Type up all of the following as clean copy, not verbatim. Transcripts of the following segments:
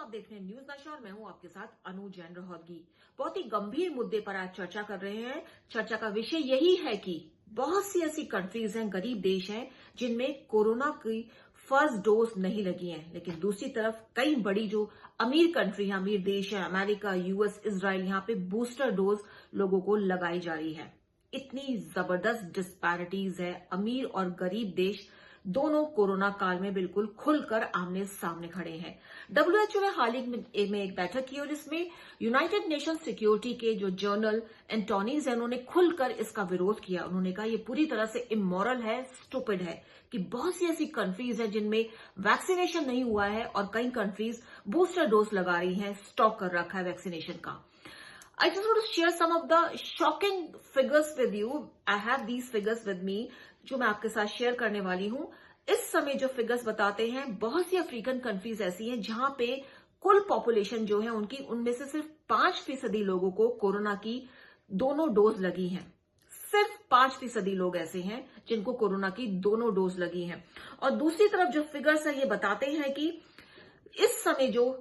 आप देख रहे हैं न्यूज नशा और मैं हूं आपके साथ अनु जैन रहोदगी। बहुत ही गंभीर मुद्दे पर आज चर्चा कर रहे हैं। चर्चा का विषय यही है कि बहुत सी ऐसी कंट्रीज हैं, गरीब देश हैं, जिनमें कोरोना की फर्स्ट डोज नहीं लगी है, लेकिन दूसरी तरफ कई बड़ी जो अमीर कंट्री है, अमीर देश है, अमेरिका, यूएस, इजराइल, यहाँ पे बूस्टर डोज लोगों को लगाई जा रही है। इतनी जबरदस्त डिस्पैरिटीज है। अमीर और गरीब देश दोनों कोरोना काल में बिल्कुल खुलकर आमने सामने खड़े हैं। डब्ल्यूएचओ ने हाल ही में एक बैठक की और इसमें यूनाइटेड नेशन सिक्योरिटी के जो जनरल एंटोनीज है, उन्होंने खुलकर इसका विरोध किया। उन्होंने कहा यह पूरी तरह से इमोरल है, स्टूपिड है कि बहुत सी ऐसी कंट्रीज है जिनमें वैक्सीनेशन नहीं हुआ है और कई कंट्रीज बूस्टर डोज लगा रही हैं, स्टॉक कर रखा है वैक्सीनेशन का। I just want to share some of the shocking figures with you. I have these figures with me, जो मैं आपके साथ शेयर करने वाली हूं। इस समय जो फिगर्स बताते हैं, बहुत सी अफ्रीकन कंट्रीज ऐसी हैं जहां पे कुल पॉपुलेशन जो है उनकी, उनमें से सिर्फ 5% लोगों को कोरोना की दोनों डोज लगी हैं। सिर्फ 5% लोग ऐसे हैं जिनको कोरोना की दोनों डोज लगी हैं। और दूसरी तरफ जो फिगर्स है ये बताते हैं कि इस समय जो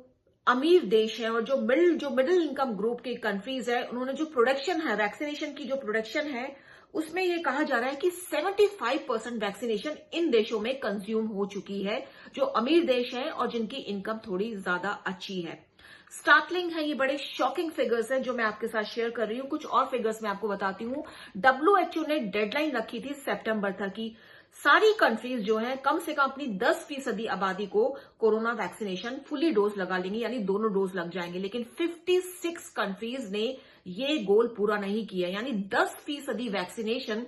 अमीर देश है और जो मिडिल इनकम ग्रुप के कंट्रीज है, उन्होंने जो प्रोडक्शन है, वैक्सीनेशन की जो प्रोडक्शन है, उसमें यह कहा जा रहा है कि 75% वैक्सीनेशन इन देशों में कंज्यूम हो चुकी है, जो अमीर देश है और जिनकी इनकम थोड़ी ज्यादा अच्छी है। स्टार्टलिंग है, ये बड़े शॉकिंग फिगर्स हैं जो मैं आपके साथ शेयर कर रही हूं। कुछ और फिगर्स मैं आपको बताती हूं। डब्ल्यूएचओ ने डेडलाइन रखी थी सितंबर तक की सारी कंट्रीज जो है कम से कम अपनी 10% आबादी को कोरोना वैक्सीनेशन फुली डोज लगा लेंगी, यानी दोनों डोज लग जाएंगे। लेकिन 56 कंट्रीज ने ये गोल पूरा नहीं किया, यानी 10% वैक्सीनेशन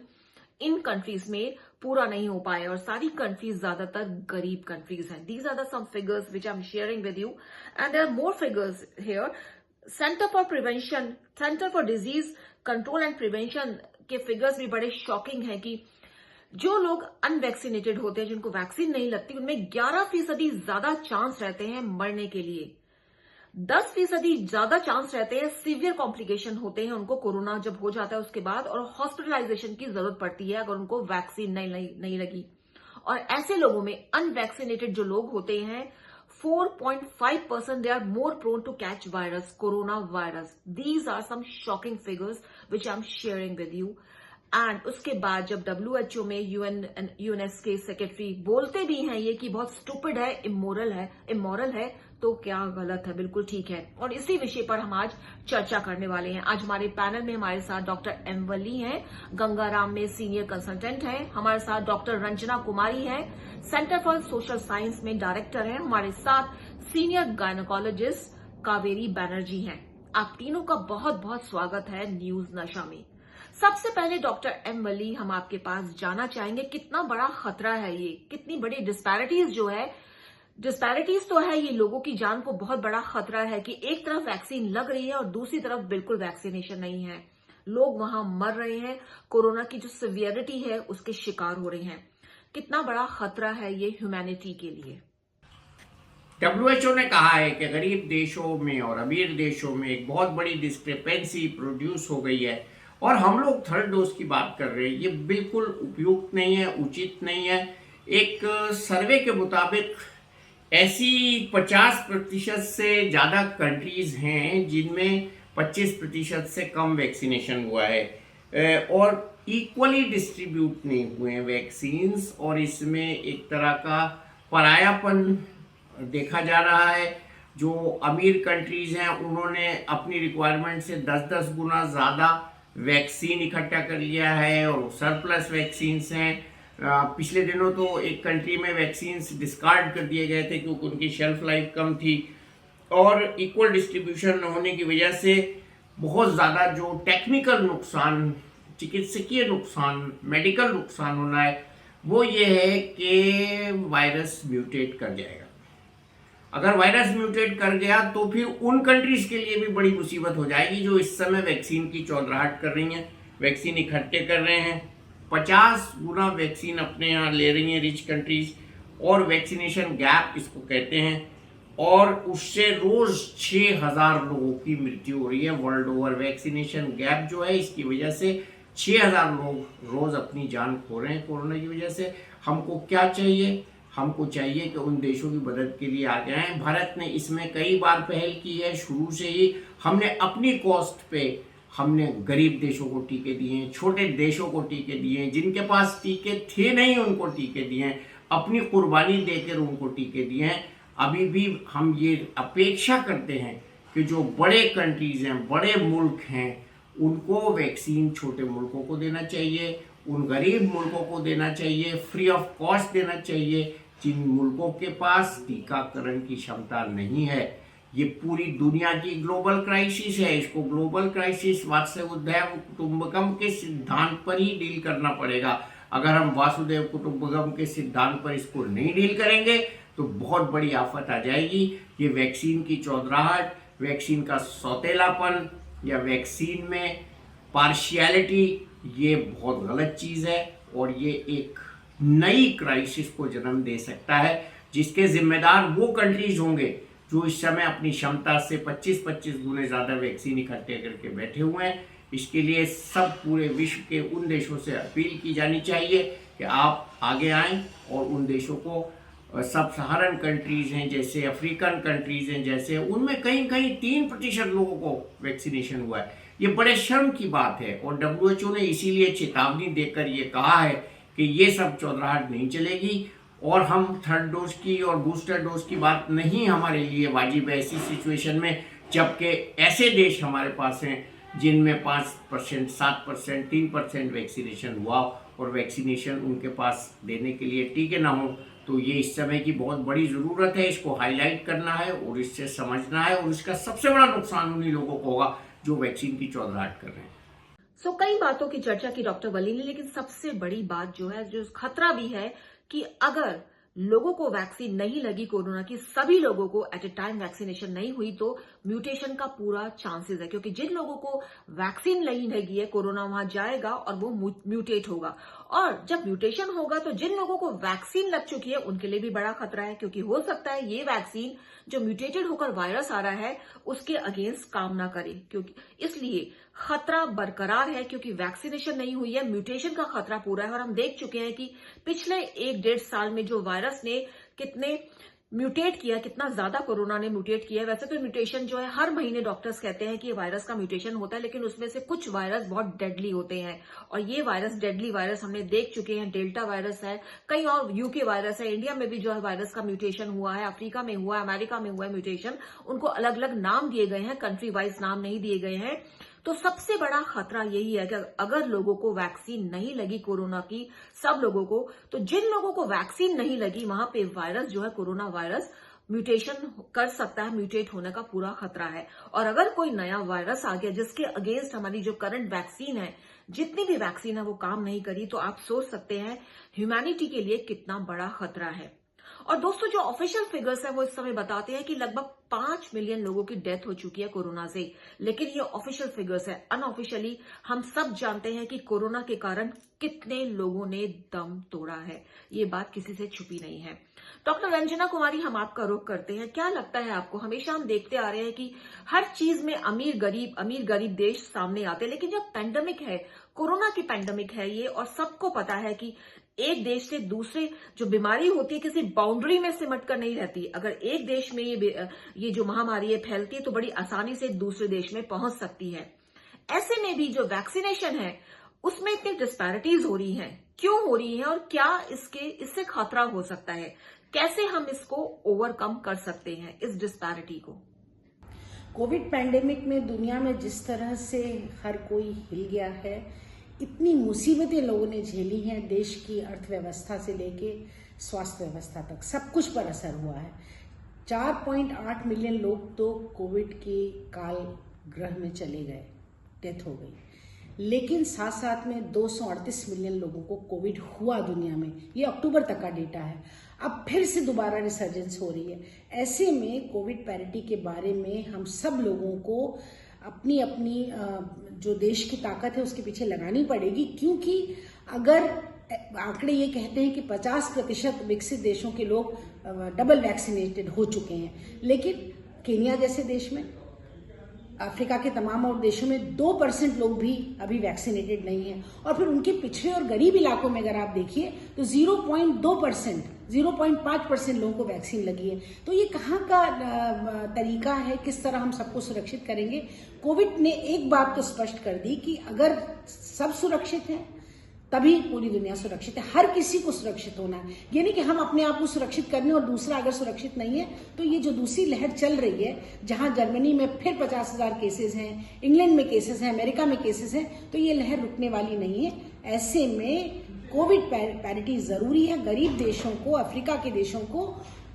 इन कंट्रीज में पूरा नहीं हो पाया और सारी कंट्रीज ज्यादातर गरीब कंट्रीज हैं। These are the some figures which I am sharing with you and there are more figures here. Centre for disease control and prevention के फिगर्स भी बड़े शॉकिंग है कि जो लोग अनवैक्सीनेटेड होते हैं, जिनको वैक्सीन नहीं लगती, उनमें 11% ज्यादा चांस रहते हैं मरने के लिए। 10% ज्यादा चांस रहते हैं, सीवियर कॉम्प्लिकेशन होते हैं उनको कोरोना जब हो जाता है उसके बाद, और हॉस्पिटलाइजेशन की जरूरत पड़ती है अगर उनको वैक्सीन नहीं लगी। और ऐसे लोगों में अनवैक्सीनेटेड जो लोग होते हैं, 4.5% they are more prone to catch virus, corona virus. These are some shocking figures which I am sharing with you. And उसके बाद जब डब्ल्यूएचओ में यूएनएस के सेक्रेटरी बोलते भी हैं ये कि बहुत स्टूपिड है, इमोरल है, तो क्या गलत है? बिल्कुल ठीक है। और इसी विषय पर हम आज चर्चा करने वाले हैं। आज हमारे पैनल में हमारे साथ डॉक्टर एम वली हैं, गंगाराम में सीनियर कंसल्टेंट हैं। हमारे साथ डॉक्टर रंजना कुमारी हैं, सेंटर फॉर सोशल साइंस में डायरेक्टर हैं। हमारे साथ सीनियर गायनोकोलॉजिस्ट कावेरी बैनर्जी हैं। आप तीनों का बहुत बहुत स्वागत है न्यूज नशा में। सबसे पहले डॉक्टर एम वली, हम आपके पास जाना चाहेंगे कितना बड़ा खतरा है ये, कितनी बड़ी डिस्पैरिटीज जो है। डिस्पैरिटीज तो है, ये लोगों की जान को बहुत बड़ा खतरा है कि एक तरफ वैक्सीन लग रही है और दूसरी तरफ बिल्कुल वैक्सीनेशन नहीं है। लोग वहां मर रहे हैं, कोरोना की जो सिवियरिटी है उसके शिकार हो रहे हैं। कितना बड़ा खतरा है ये ह्यूमैनिटी के लिए। डब्ल्यूएचओ ने कहा है कि गरीब देशों में और अमीर देशों में एक बहुत बड़ी डिस्क्रिपेंसी प्रोड्यूस हो गई है और हम लोग थर्ड डोज की बात कर रहे हैं। ये बिल्कुल उपयुक्त नहीं है, उचित नहीं है। एक सर्वे के मुताबिक ऐसी 50% से ज़्यादा कंट्रीज हैं जिनमें 25% से कम वैक्सीनेशन हुआ है और इक्वली डिस्ट्रीब्यूट नहीं हुए हैं वैक्सीन्स, और इसमें एक तरह का परायापन देखा जा रहा है। जो अमीर कंट्रीज हैं उन्होंने अपनी रिक्वायरमेंट से 10-10 गुना ज़्यादा वैक्सीन इकट्ठा कर लिया है और सरप्लस वैक्सीन्स हैं। पिछले दिनों तो एक कंट्री में वैक्सीन्स डिस्कार्ड कर दिए गए थे क्योंकि उनकी शेल्फ लाइफ कम थी, और इक्वल डिस्ट्रीब्यूशन न होने की वजह से बहुत ज़्यादा जो टेक्निकल नुकसान, चिकित्सकीय नुकसान, मेडिकल नुकसान होना है, वो ये है कि वायरस म्यूटेट कर जाएगा। अगर वायरस म्यूटेट कर गया तो फिर उन कंट्रीज के लिए भी बड़ी मुसीबत हो जाएगी जो इस समय वैक्सीन की चौधराहट कर रही हैं, वैक्सीन इकट्ठे कर रहे हैं। 50 गुना वैक्सीन अपने यहाँ ले रही हैं रिच कंट्रीज, और वैक्सीनेशन गैप इसको कहते हैं, और उससे रोज 6000 लोगों की मृत्यु हो रही है वर्ल्ड ओवर। वैक्सीनेशन गैप जो है, इसकी वजह से 6000 लोग रोज अपनी जान खो रहे हैं कोरोना की वजह से। हमको क्या चाहिए? हमको चाहिए कि उन देशों की मदद के लिए आगे आए। भारत ने इसमें कई बार पहल की है, शुरू से ही हमने अपनी कॉस्ट पे हमने गरीब देशों को टीके दिए हैं, छोटे देशों को टीके दिए हैं, जिनके पास टीके थे नहीं उनको टीके दिए हैं, अपनी कुर्बानी देकर उनको टीके दिए हैं। अभी भी हम ये अपेक्षा करते हैं कि जो बड़े कंट्रीज हैं, बड़े मुल्क हैं, उनको वैक्सीन छोटे मुल्कों को देना चाहिए, उन गरीब मुल्कों को देना चाहिए, फ्री ऑफ कॉस्ट देना चाहिए, जिन मुल्कों के पास टीकाकरण की क्षमता नहीं है। ये पूरी दुनिया की ग्लोबल क्राइसिस है, इसको ग्लोबल क्राइसिस वासुदेव कुटुंबकम के सिद्धांत पर ही डील करना पड़ेगा। अगर हम वासुदेव कुटुंबकम के सिद्धांत पर इसको नहीं डील करेंगे तो बहुत बड़ी आफत आ जाएगी। ये वैक्सीन की चौधराहट, वैक्सीन का सौतेलापन या वैक्सीन में पार्शियलिटी, ये बहुत गलत चीज़ है और ये एक नई क्राइसिस को जन्म दे सकता है, जिसके जिम्मेदार वो कंट्रीज होंगे जो इस समय अपनी क्षमता से 25-25 गुने ज़्यादा वैक्सीन इकट्ठे करके बैठे हुए हैं। इसके लिए सब पूरे विश्व के उन देशों से अपील की जानी चाहिए कि आप आगे आएं और उन देशों को, सब सहारन कंट्रीज हैं जैसे, अफ्रीकन कंट्रीज हैं जैसे, उनमें कहीं कहीं 3% लोगों को वैक्सीनेशन हुआ है। ये बड़े शर्म की बात है और WHO ने इसीलिए चेतावनी देकर ये कहा है कि ये सब चौधराहट नहीं चलेगी और हम थर्ड डोज की और बूस्टर डोज की बात नहीं हमारे लिए वाजिब है ऐसी सिचुएशन में, जबकि ऐसे देश हमारे पास हैं जिनमें 5%, 7%, 3% वैक्सीनेशन हुआ और वैक्सीनेशन उनके पास देने के लिए टीके ना हो। तो ये इस समय की बहुत बड़ी ज़रूरत है, इसको हाईलाइट करना है और इससे समझना है, और इसका सबसे बड़ा नुकसान उन्हीं लोगों को होगा जो वैक्सीन की चौधराहट कर रहे हैं। कई बातों की चर्चा की डॉक्टर वली ने, लेकिन सबसे बड़ी बात जो है, जो खतरा भी है कि अगर लोगों को वैक्सीन नहीं लगी कोरोना की, सभी लोगों को एट ए टाइम वैक्सीनेशन नहीं हुई, तो म्यूटेशन का पूरा चांसेस है, क्योंकि जिन लोगों को वैक्सीन नहीं लगी है, कोरोना वहां जाएगा और वो म्यूटेट होगा, और जब म्यूटेशन होगा तो जिन लोगों को वैक्सीन लग चुकी है उनके लिए भी बड़ा खतरा है, क्योंकि हो सकता है ये वैक्सीन जो म्यूटेटेड होकर वायरस आ रहा है उसके अगेंस्ट काम ना करे, क्योंकि इसलिए खतरा बरकरार है, क्योंकि वैक्सीनेशन नहीं हुई है, म्यूटेशन का खतरा पूरा है। और हम देख चुके हैं कि पिछले 1-1.5 साल में जो वायरस ने कितने म्यूटेट किया, कितना ज्यादा कोरोना ने म्यूटेट किया है। वैसे तो म्यूटेशन जो है, हर महीने डॉक्टर्स कहते हैं कि ये वायरस का म्यूटेशन होता है, लेकिन उसमें से कुछ वायरस बहुत डेडली होते हैं, और ये वायरस, डेडली वायरस हमने देख चुके हैं। डेल्टा वायरस है, कई और यूके वायरस है, इंडिया में भी जो है वायरस का म्यूटेशन हुआ है, अफ्रीका में हुआ है, अमेरिका में हुआ है म्यूटेशन। उनको अलग अलग नाम दिए गए हैं, कंट्री वाइज नाम नहीं दिए गए हैं। तो सबसे बड़ा खतरा यही है कि अगर लोगों को वैक्सीन नहीं लगी कोरोना की, सब लोगों को, तो जिन लोगों को वैक्सीन नहीं लगी वहां पे वायरस जो है, कोरोना वायरस म्यूटेशन कर सकता है, म्यूटेट होने का पूरा खतरा है। और अगर कोई नया वायरस आ गया जिसके अगेंस्ट हमारी जो करंट वैक्सीन है, जितनी भी वैक्सीन है वो काम नहीं करी, तो आप सोच सकते हैं ह्यूमैनिटी के लिए कितना बड़ा खतरा है। और दोस्तों, जो ऑफिशियल फिगर्स है वो इस समय बताते हैं कि लगभग 5 मिलियन लोगों की डेथ हो चुकी है कोरोना से, लेकिन ये ऑफिशियल फिगर्स है। अनऑफिशियली हम सब जानते हैं कि कोरोना के कारण कितने लोगों ने दम तोड़ा है, ये बात किसी से छुपी नहीं है। डॉक्टर रंजना कुमारी, हम आपका रुख करते हैं, क्या लगता है आपको? हमेशा हम देखते आ रहे हैं कि हर चीज में अमीर गरीब देश सामने आते हैं, लेकिन जब पैंडेमिक है, कोरोना की पैंडेमिक है ये, और सबको पता है कि एक देश से दूसरे जो बीमारी होती है किसी बाउंड्री में सिमट कर नहीं रहती। अगर एक देश में ये जो महामारी है फैलती है तो बड़ी आसानी से दूसरे देश में पहुंच सकती है। ऐसे में भी जो वैक्सीनेशन है उसमें इतनी डिस्पैरिटीज हो रही हैं, क्यों हो रही हैं, और क्या इससे खतरा हो सकता है? कैसे हम इसको ओवरकम कर सकते हैं, इस डिस्पैरिटी को? कोविड पैंडेमिक में दुनिया में जिस तरह से हर कोई हिल गया है, इतनी मुसीबतें लोगों ने झेली हैं, देश की अर्थव्यवस्था से लेके स्वास्थ्य व्यवस्था तक सब कुछ पर असर हुआ है। 4.8 मिलियन लोग तो कोविड के काल ग्रह में चले गए, डेथ हो गई, लेकिन साथ साथ में 238 मिलियन लोगों को कोविड हुआ दुनिया में। ये अक्टूबर तक का डेटा है। अब फिर से दोबारा रिसर्जेंस हो रही है। ऐसे में कोविड पैरिटी के बारे में हम सब लोगों को अपनी अपनी जो देश की ताकत है उसके पीछे लगानी पड़ेगी, क्योंकि अगर आंकड़े ये कहते हैं कि 50% विकसित देशों के लोग डबल वैक्सीनेटेड हो चुके हैं, लेकिन केन्या जैसे देश में, अफ्रीका के तमाम और देशों में 2% लोग भी अभी वैक्सीनेटेड नहीं हैं। और फिर उनके पिछड़े और गरीब इलाकों में अगर आप देखिए तो 0.2% 0.5% लोगों को वैक्सीन लगी है। तो ये कहाँ का तरीका है, किस तरह हम सबको सुरक्षित करेंगे? कोविड ने एक बात तो स्पष्ट कर दी कि अगर सब सुरक्षित हैं तभी पूरी दुनिया सुरक्षित है। हर किसी को सुरक्षित होना है, ये नहीं कि हम अपने आप को सुरक्षित करने और दूसरा अगर सुरक्षित नहीं है तो ये जो दूसरी लहर चल रही है, जहां जर्मनी में फिर 50,000 केसेस हैं, इंग्लैंड में केसेस हैं, अमेरिका में केसेस हैं, तो ये लहर रुकने वाली नहीं है। ऐसे में कोविड पैरिटी जरूरी है। गरीब देशों को, अफ्रीका के देशों को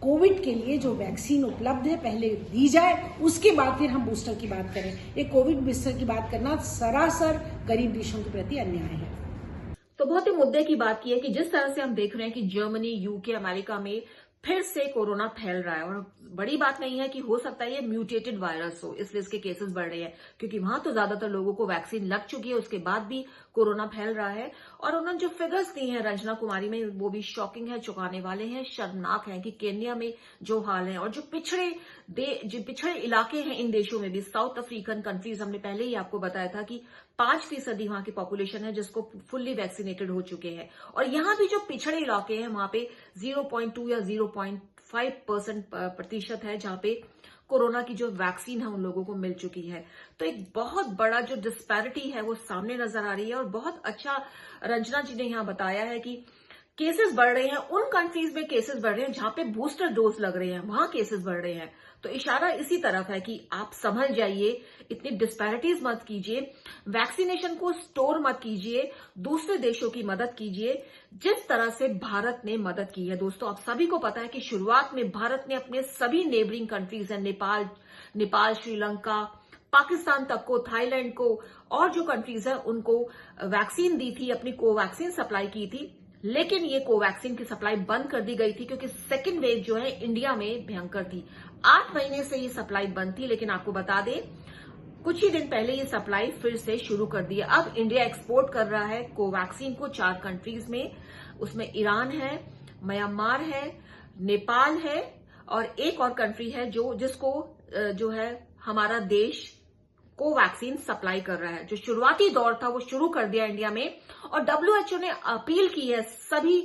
कोविड के लिए जो वैक्सीन उपलब्ध है पहले दी जाए, उसके बाद फिर हम बूस्टर की बात करें। ये कोविड बूस्टर की बात करना सरासर गरीब देशों के प्रति अन्याय है। तो बहुत ही मुद्दे की बात की है कि जिस तरह से हम देख रहे हैं कि जर्मनी, यूके, अमेरिका में फिर से कोरोना फैल रहा है, और बड़ी बात नहीं है कि हो सकता है ये म्यूटेटेड वायरस हो, इसलिए इसके केसेस बढ़ रहे हैं, क्योंकि वहां तो ज्यादातर लोगों को वैक्सीन लग चुकी है, उसके बाद भी कोरोना फैल रहा है। और उन्होंने जो फिगर्स दी हैं रंजना कुमारी में, वो भी शॉकिंग है, चौंकाने वाले हैं, शर्मनाक हैं कि केन्या में जो हाल है, और जो पिछड़े इलाके हैं इन देशों में भी, साउथ अफ्रीकन कंट्रीज, हमने पहले ही आपको बताया था कि 5% वहां की पॉपुलेशन है जिसको फुल्ली वैक्सीनेटेड हो चुके हैं, और यहां भी जो पिछड़े इलाके हैं वहां पे 0.2 या 0.5% प्रतिशत है जहां पे कोरोना की जो वैक्सीन है उन लोगों को मिल चुकी है। तो एक बहुत बड़ा जो डिस्पैरिटी है वो सामने नजर आ रही है, और बहुत अच्छा रंजना जी ने यहां बताया है कि केसेस बढ़ रहे हैं उन कंट्रीज में, केसेस बढ़ रहे हैं जहां पे बूस्टर डोज लग रहे हैं, वहां केसेस बढ़ रहे हैं। तो इशारा इसी तरफ है कि आप संभल जाइए, इतनी डिस्पैरिटीज मत कीजिए, वैक्सीनेशन को स्टोर मत कीजिए, दूसरे देशों की मदद कीजिए जिस तरह से भारत ने मदद की है। दोस्तों, आप सभी को पता है कि शुरुआत में भारत ने अपने सभी नेबरिंग कंट्रीज हैं, नेपाल, श्रीलंका, पाकिस्तान तक को, थाईलैंड को, और जो कंट्रीज है उनको वैक्सीन दी थी, अपनी कोवैक्सीन सप्लाई की थी। लेकिन ये कोवैक्सीन की सप्लाई बंद कर दी गई थी क्योंकि सेकेंड वेव जो है इंडिया में भयंकर थी। 8 महीने से ये सप्लाई बंद थी, लेकिन आपको बता दें कुछ ही दिन पहले ये सप्लाई फिर से शुरू कर दी है। अब इंडिया एक्सपोर्ट कर रहा है कोवैक्सीन को 4 कंट्रीज में, उसमें ईरान है, म्यांमार है, नेपाल है, और एक और कंट्री है जिसको जो है हमारा देश कोवैक्सीन सप्लाई कर रहा है। जो शुरुआती दौर था वो शुरू कर दिया इंडिया में, और WHO ने अपील की है सभी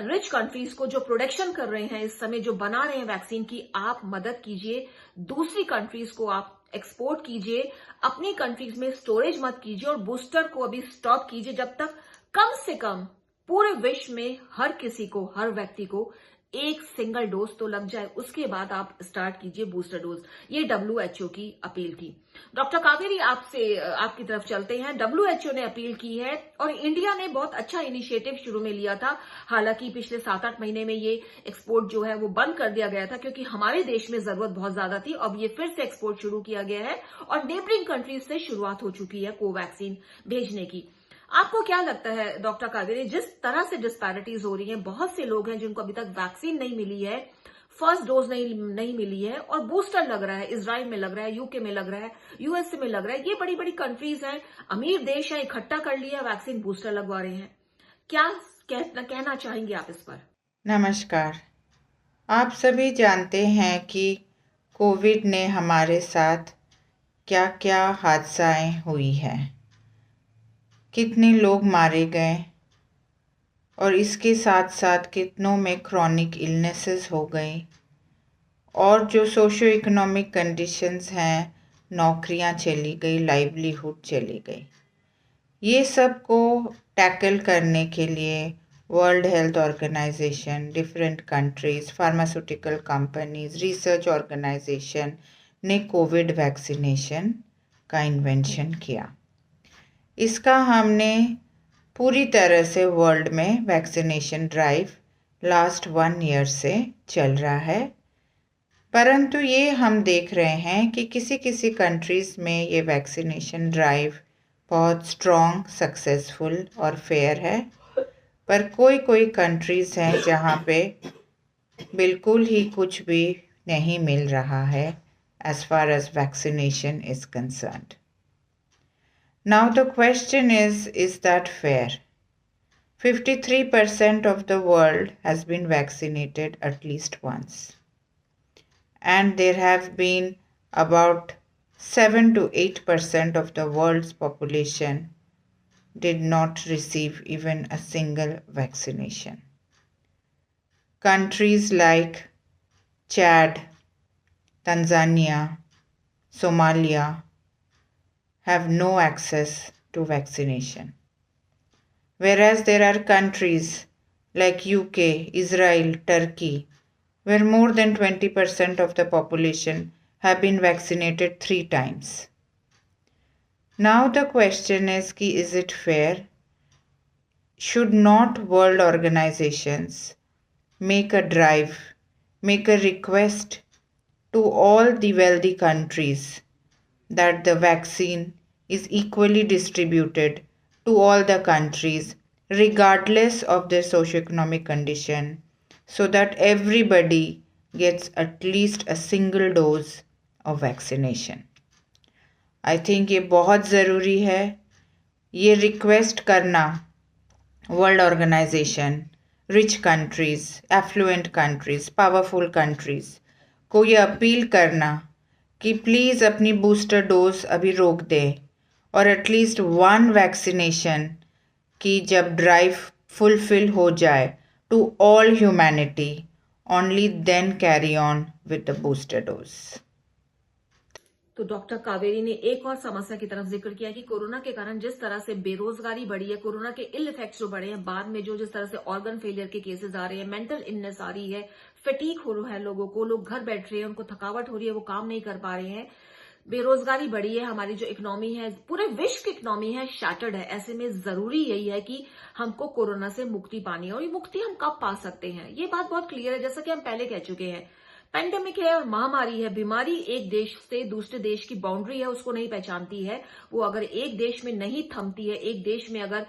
रिच कंट्रीज को जो प्रोडक्शन कर रहे हैं इस समय, जो बना रहे हैं वैक्सीन की, आप मदद कीजिए, दूसरी कंट्रीज को आप एक्सपोर्ट कीजिए, अपनी कंट्रीज में स्टोरेज मत कीजिए, और बूस्टर को अभी स्टॉप कीजिए जब तक कम से कम पूरे विश्व में हर किसी को, हर व्यक्ति को एक सिंगल डोज तो लग जाए, उसके बाद आप स्टार्ट कीजिए बूस्टर डोज। ये WHO की अपील थी। डॉक्टर कावेरी, आपकी तरफ चलते हैं। WHO ने अपील की है, और इंडिया ने बहुत अच्छा इनिशिएटिव शुरू में लिया था। हालांकि पिछले 7-8 महीने में ये एक्सपोर्ट जो है वो बंद कर दिया गया था क्योंकि हमारे देश में जरूरत बहुत ज्यादा थी। अब ये फिर से एक्सपोर्ट शुरू किया गया है, और नेबरिंग कंट्रीज से शुरुआत हो चुकी है कोवैक्सीन भेजने की। आपको क्या लगता है डॉक्टर कावेरी, जिस तरह से डिस्पैरिटीज हो रही हैं, बहुत से लोग हैं जिनको अभी तक वैक्सीन नहीं मिली है, फर्स्ट डोज नहीं मिली है, और बूस्टर लग रहा है, इजराइल में लग रहा है, यूके में लग रहा है, USA में लग रहा है, ये बड़ी बड़ी कंट्रीज हैं, अमीर देश हैं, इकट्ठा कर लिया वैक्सीन, बूस्टर लगवा रहे हैं। क्या कहना चाहेंगे आप इस पर? नमस्कार। आप सभी जानते हैं कि कोविड ने हमारे साथ क्या क्या हादसाएं हुई हैं, कितने लोग मारे गए, और इसके साथ साथ कितनों में क्रॉनिक इलनेसेस हो गई, और जो सोशो इकोनॉमिक कंडीशंस हैं, नौकरियां चली गई, लाइवलीहुड चली गई। ये सब को टैकल करने के लिए world health organisation, different countries, pharmaceutical companies, research organisation ने कोविड वैक्सीनेशन का इन्वेंशन किया। इसका हमने पूरी तरह से वर्ल्ड में वैक्सीनेशन ड्राइव लास्ट 1 ईयर से चल रहा है, परंतु ये हम देख रहे हैं कि किसी किसी कंट्रीज़ में ये वैक्सीनेशन ड्राइव बहुत स्ट्रॉन्ग, सक्सेसफुल और फेयर है, पर कोई कंट्रीज़ हैं जहाँ पे बिल्कुल ही कुछ भी नहीं मिल रहा है as far as vaccination is concerned. Now the question is that fair? 53% of the world has been vaccinated at least once. And there have been about 7 to 8% of the world's population did not receive even a single vaccination. countries like Chad, Tanzania, Somalia have no access to vaccination. Whereas there are countries like UK, Israel, Turkey, where more than 20% of the population have been vaccinated 3 times. Now the question is it fair? Should not world organizations make a drive, make a request to all the wealthy countries that the vaccine is equally distributed to all the countries regardless of their socioeconomic condition, so that everybody gets at least a single dose of vaccination? I think ये बहुत ज़रूरी है. ये request करना world organisation, rich countries, affluent countries, powerful countries को ये appeal करना कि प्लीज़ अपनी बूस्टर डोज अभी रोक दे और एटलीस्ट 1 वैक्सीनेशन की जब ड्राइव फुलफिल हो जाए to all humanity, only then carry on with the booster dose. तो डॉक्टर कावेरी ने एक और समस्या की तरफ जिक्र किया कि कोरोना के कारण जिस तरह से बेरोजगारी बढ़ी है, कोरोना के इल इफेक्ट्स जो बढ़े हैं, बाद में जो जिस तरह से ऑर्गन फेलियर के केसेस आ रहे हैं, मेंटल इलनेस आ रही है, फटीग हो रहा है लोगों को, लोग घर बैठ रहे हैं, उनको थकावट हो रही है, वो काम नहीं कर पा रहे हैं, बेरोजगारी बढ़ी है, हमारी जो इकोनॉमी है, पूरे विश्व की इकोनॉमी है, शैटर्ड है. ऐसे में जरूरी यही है कि हमको कोरोना से मुक्ति पानी है. और ये मुक्ति हम कब पा सकते हैं, ये बात बहुत क्लियर है. जैसा कि हम पहले कह चुके हैं, पैंडेमिक है और महामारी है. बीमारी एक देश से दूसरे देश की बाउंड्री है, उसको नहीं पहचानती है. वो अगर एक देश में नहीं थमती है, एक देश में अगर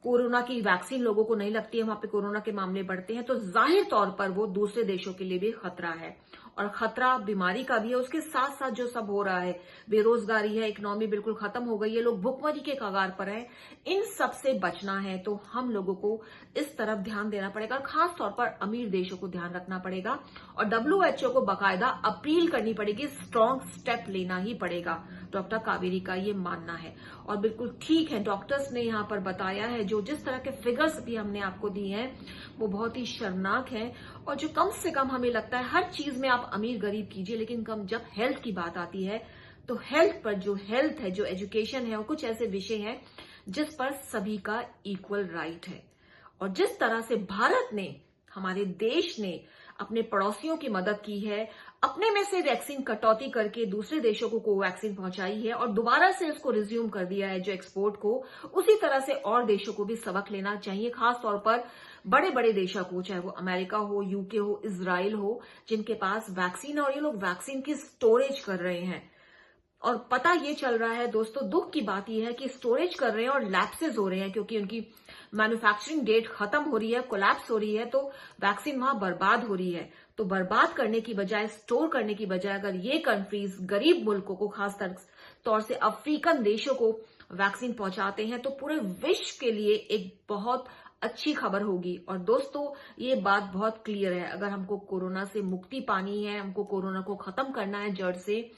कोरोना की वैक्सीन लोगों को नहीं लगती है, वहां पे कोरोना के मामले बढ़ते हैं, तो जाहिर तौर पर वो दूसरे देशों के लिए भी खतरा है. और खतरा बीमारी का भी है, उसके साथ साथ जो सब हो रहा है, बेरोजगारी है, इकोनॉमी बिल्कुल खत्म हो गई है, लोग भुखमरी के कगार पर हैं, इन सब से बचना है तो हम लोगों को इस तरफ ध्यान देना पड़ेगा. खास तौर पर अमीर देशों को ध्यान रखना पड़ेगा और WHO को बाकायदा अपील करनी पड़ेगी, स्ट्रांग स्टेप लेना ही पड़ेगा. डॉक्टर कावेरी का ये मानना है और बिल्कुल ठीक है. डॉक्टर्स ने यहां पर बताया है, जो जिस तरह के फिगर्स भी हमने आपको दिए हैं वो बहुत ही शर्मनाक है. और जो कम से कम हमें लगता है, हर चीज में आप अमीर गरीब कीजिए, लेकिन कम जब हेल्थ की बात आती है तो हेल्थ पर, जो हेल्थ है, जो एजुकेशन है, और कुछ ऐसे विषय हैं जिस पर सभी का इक्वल राइट है. और जिस तरह से भारत ने, हमारे देश ने अपने पड़ोसियों की मदद की है, अपने में से वैक्सीन कटौती करके दूसरे देशों को वैक्सीन पहुंचाई है और दोबारा से इसको रिज्यूम कर दिया है जो एक्सपोर्ट को, उसी तरह से और देशों को भी सबक लेना चाहिए. खास तौर पर बड़े बड़े देशों को, चाहे वो अमेरिका हो, यूके हो, इजराइल हो, जिनके पास वैक्सीन, और ये लोग वैक्सीन की स्टोरेज कर रहे हैं. और पता ये चल रहा है दोस्तों, दुख की बात यह है कि स्टोरेज कर रहे हैं और लैप्सेस हो रहे हैं, क्योंकि उनकी मैन्युफैक्चरिंग डेट खत्म हो रही है, कोलैप्स हो रही है, तो वैक्सीन वहां बर्बाद हो रही है. तो बर्बाद करने की बजाय, स्टोर करने की बजाय, अगर ये कंट्रीज गरीब मुल्कों को, खास तौर से अफ्रीकन देशों को वैक्सीन पहुंचाते हैं, तो पूरे विश्व के लिए एक बहुत अच्छी खबर होगी. और दोस्तों, ये बात बहुत क्लियर है, अगर हमको कोरोना से मुक्ति पानी है, हमको कोरोना को खत्म करना है जड़ से,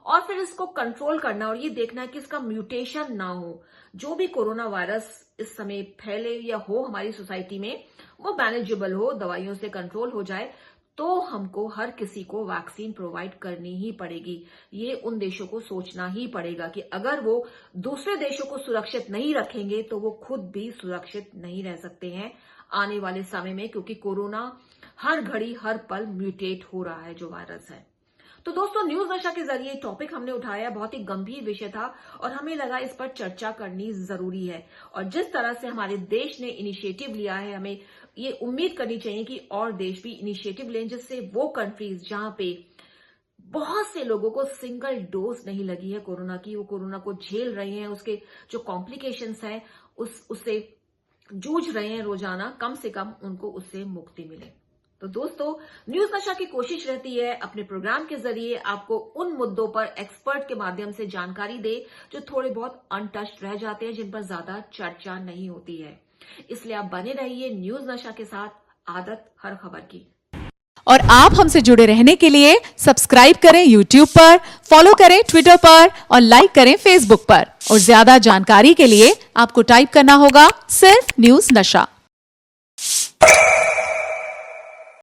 और फिर इसको कंट्रोल करना, और ये देखना है कि इसका म्यूटेशन ना हो. जो भी कोरोना वायरस इस समय फैले या हो हमारी सोसाइटी में, वो मैनेजेबल हो, दवाइयों से कंट्रोल हो जाए, तो हमको हर किसी को वैक्सीन प्रोवाइड करनी ही पड़ेगी. ये उन देशों को सोचना ही पड़ेगा कि अगर वो दूसरे देशों को सुरक्षित नहीं रखेंगे तो वो खुद भी सुरक्षित नहीं रह सकते हैं आने वाले समय में, क्योंकि कोरोना हर घड़ी हर पल म्यूटेट हो रहा है, जो वायरस है. तो दोस्तों, न्यूज नशा के जरिए टॉपिक हमने उठाया, बहुत ही गंभीर विषय था और हमें लगा इस पर चर्चा करनी जरूरी है. और जिस तरह से हमारे देश ने इनिशिएटिव लिया है, हमें ये उम्मीद करनी चाहिए कि और देश भी इनिशिएटिव लें, जिससे वो कंट्रीज जहां पे बहुत से लोगों को सिंगल डोज नहीं लगी है कोरोना की, वो कोरोना को झेल रहे हैं, उसके जो कॉम्प्लिकेशंस हैं उससे जूझ रहे हैं रोजाना, कम से कम उनको उससे मुक्ति मिले. तो दोस्तों, न्यूज नशा की कोशिश रहती है अपने प्रोग्राम के जरिए आपको उन मुद्दों पर एक्सपर्ट के माध्यम से जानकारी दे जो थोड़े बहुत अनटच्ड रह जाते हैं, जिन पर ज्यादा चर्चा नहीं होती है. इसलिए आप बने रहिए न्यूज नशा के साथ, आदत हर खबर की. और आप हमसे जुड़े रहने के लिए सब्सक्राइब करें YouTube पर, फॉलो करें Twitter पर और लाइक करें Facebook पर. और ज्यादा जानकारी के लिए आपको टाइप करना होगा सिर्फ न्यूज नशा.